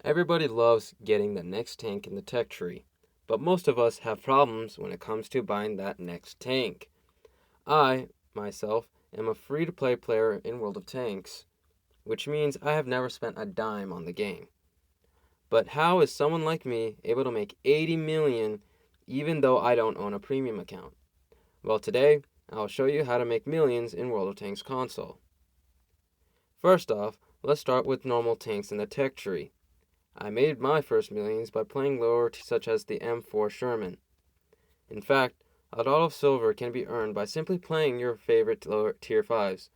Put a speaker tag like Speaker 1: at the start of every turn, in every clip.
Speaker 1: Everybody loves getting the next tank in the tech tree, but most of us have problems when it comes to buying that next tank. I, myself, am a free-to-play player in World of Tanks, which means I have never spent a dime on the game. But how is someone like me able to make 80 million even though I don't own a premium account? Well, today, I'll show you how to make millions in World of Tanks console. First off, let's start with normal tanks in the tech tree. I made my first millions by playing lower such as the M4 Sherman. In fact, a lot of silver can be earned by simply playing your favorite lower tier 5s.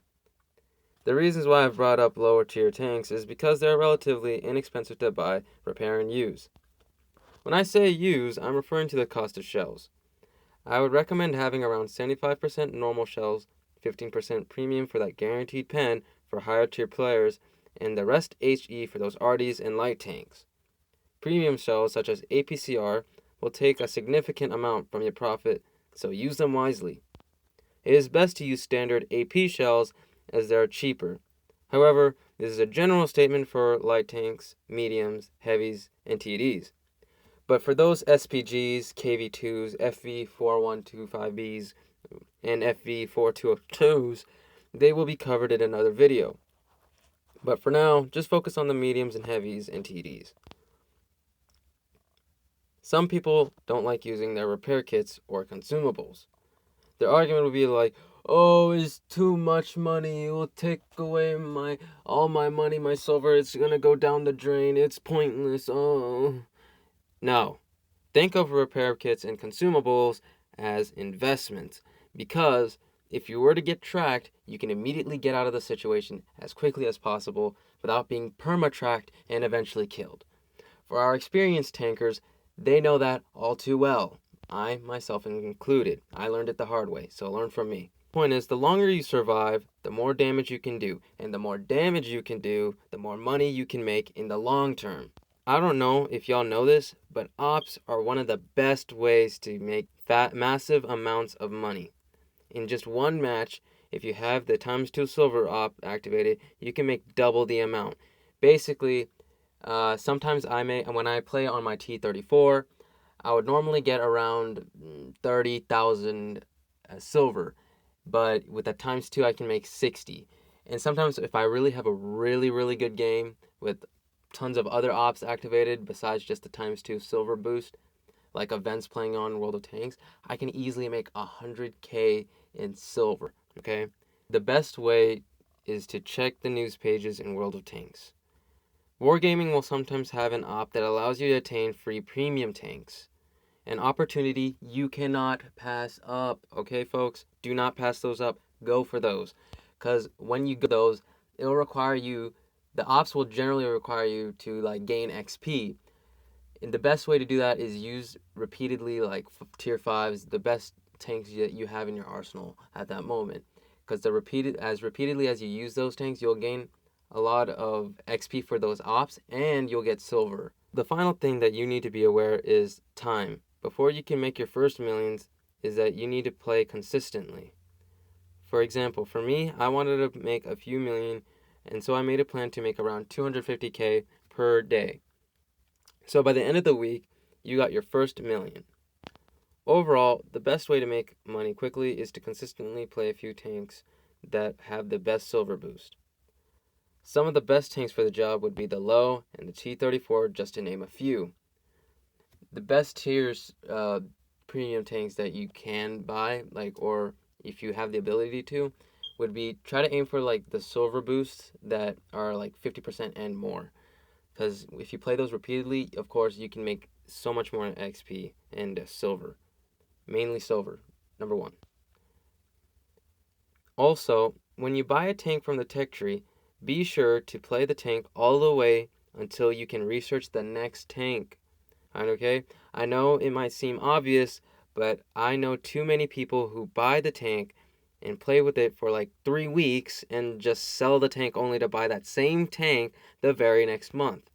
Speaker 1: The reasons why I've brought up lower tier tanks is because they're relatively inexpensive to buy, repair, and use. When I say use, I'm referring to the cost of shells. I would recommend having around 75% normal shells, 15% premium for that guaranteed pen for higher tier players, and the rest HE for those RDs and light tanks. Premium shells such as APCR will take a significant amount from your profit, so use them wisely. It is best to use standard AP shells as they are cheaper. However, this is a general statement for light tanks, mediums, heavies, and TDs. But for those SPGs, KV2s, FV4125Bs, and FV4202s, they will be covered in another video. But for now, just focus on the mediums and heavies and TDs. Some people don't like using their repair kits or consumables. Their argument would be like, oh, it's too much money, it will take away all my money, my silver, it's gonna go down the drain, it's pointless, oh. No. Think of repair kits and consumables as investments, because if you were to get tracked, you can immediately get out of the situation as quickly as possible without being perma-tracked and eventually killed. For our experienced tankers, they know that all too well. I, myself included. I learned it the hard way, so learn from me. Point is, the longer you survive, the more damage you can do, and the more damage you can do, the more money you can make in the long term. I don't know if y'all know this, but ops are one of the best ways to make massive amounts of money. In just one match, if you have the ×2 silver op activated, you can make double the amount. Basically, sometimes when I play on my T34, I would normally get around 30,000 silver, but with the ×2 I can make 60. And sometimes if I really have a really good game with tons of other ops activated besides just the ×2 silver boost, like events playing on World of Tanks, I can easily make 100k in silver, okay? The best way is to check the news pages in World of Tanks. Wargaming will sometimes have an op that allows you to attain free premium tanks. An opportunity you cannot pass up, okay, folks? Do not pass those up. Go for those. Because when you go those, it'll require you, the ops will generally require you to gain XP. And the best way to do that is use repeatedly tier 5s, the best tanks that you have in your arsenal at that moment. Because as repeatedly as you use those tanks, you'll gain a lot of XP for those ops, and you'll get silver. The final thing that you need to be aware is time. Before you can make your first millions, is that you need to play consistently. For example, for me, I wanted to make a few million, and so I made a plan to make around 250k per day. So by the end of the week, you got your first million. Overall, the best way to make money quickly is to consistently play a few tanks that have the best silver boost. Some of the best tanks for the job would be the low and the T34, just to name a few. The best tiers premium tanks that you can buy, or if you have the ability to, would be try to aim for the silver boosts that are 50% and more. Because if you play those repeatedly, of course, you can make so much more XP and silver. Mainly silver, number one. Also, when you buy a tank from the tech tree, be sure to play the tank all the way until you can research the next tank. Okay? I know it might seem obvious, but I know too many people who buy the tank and play with it for 3 weeks and just sell the tank only to buy that same tank the very next month.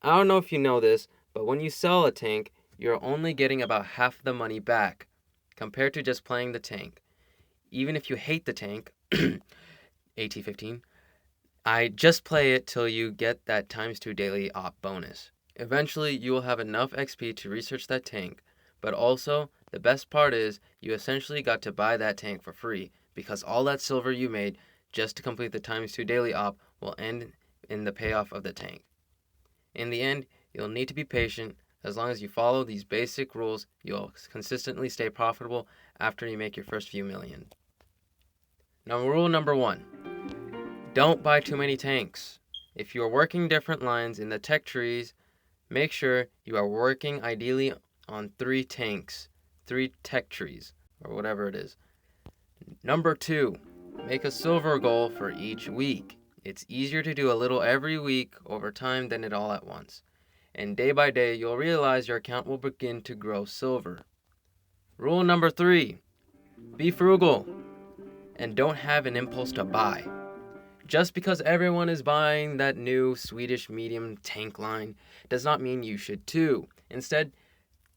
Speaker 1: I don't know if you know this, but when you sell a tank, you're only getting about half the money back compared to just playing the tank. Even if you hate the tank, AT-15, I just play it till you get that ×2 daily op bonus. Eventually, you will have enough XP to research that tank, but also, the best part is, you essentially got to buy that tank for free, because all that silver you made just to complete the ×2 daily op will end in the payoff of the tank. In the end, you'll need to be patient. As long as you follow these basic rules, you'll consistently stay profitable after you make your first few million. Now, rule number 1. Don't buy too many tanks. If you are working different lines in the tech trees, make sure you are working ideally on 3 tanks, 3 tech trees, or whatever it is. Number 2, make a silver goal for each week. It's easier to do a little every week over time than it all at once. And day by day, you'll realize your account will begin to grow silver. Rule number 3, be frugal and don't have an impulse to buy. Just because everyone is buying that new Swedish medium tank line does not mean you should too. Instead,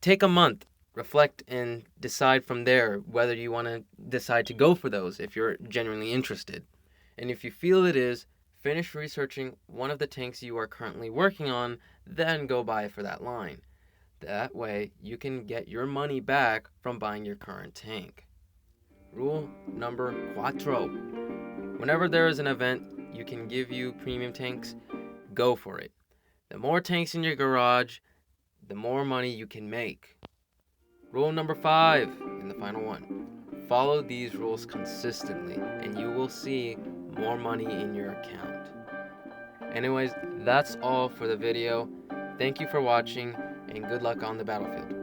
Speaker 1: take a month, reflect, and decide from there whether you want to decide to go for those if you're genuinely interested. And if you feel it is, finish researching one of the tanks you are currently working on, then go buy for that line. That way, you can get your money back from buying your current tank. Rule number 4. Whenever there is an event you can give you premium tanks, go for it. The more tanks in your garage, the more money you can make. Rule number 5, and the final one. Follow these rules consistently, and you will see more money in your account. Anyways, that's all for the video. Thank you for watching, and good luck on the battlefield.